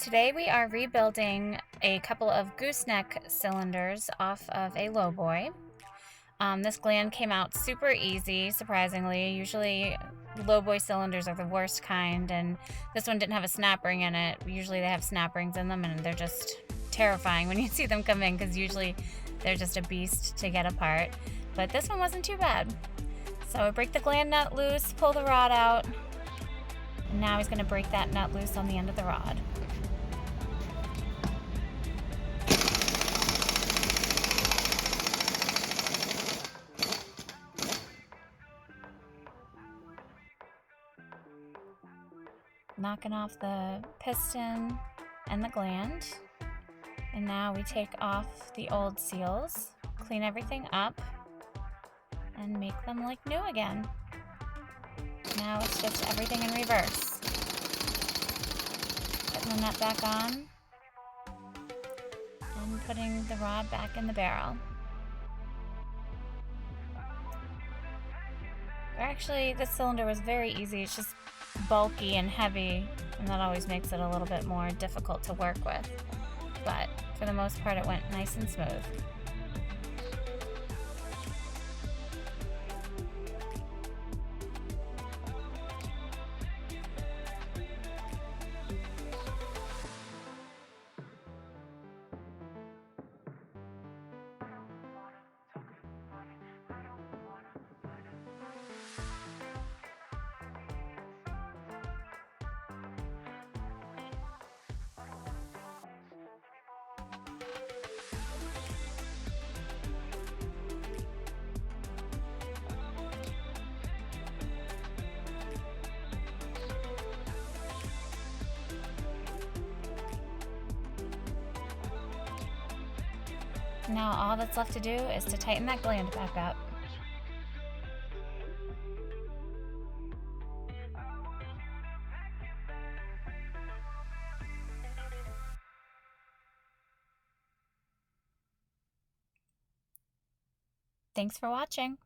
Today we are rebuilding a couple of gooseneck cylinders off of a Lowboy. This gland came out super easy, surprisingly. Usually Lowboy cylinders are the worst kind, and this one didn't have a snap ring in it. Usually they have snap rings in them, and they're just terrifying when you see them come in, because usually they're just a beast to get apart. But this one wasn't too bad. So I break the gland nut loose, pull the rod out, and now he's going to break that nut loose on the end of the rod. Knocking off the piston and the gland. And now we take off the old seals, clean everything up, and make them like new again. Now it's just everything in reverse. Putting the nut back on, and putting the rod back in the barrel. Actually, this cylinder was very easy. It's just bulky and heavy, and that always makes it a little bit more difficult to work with. But for the most part, it went nice and smooth. Now all that's left to do is to tighten that gland back up. Thanks for watching.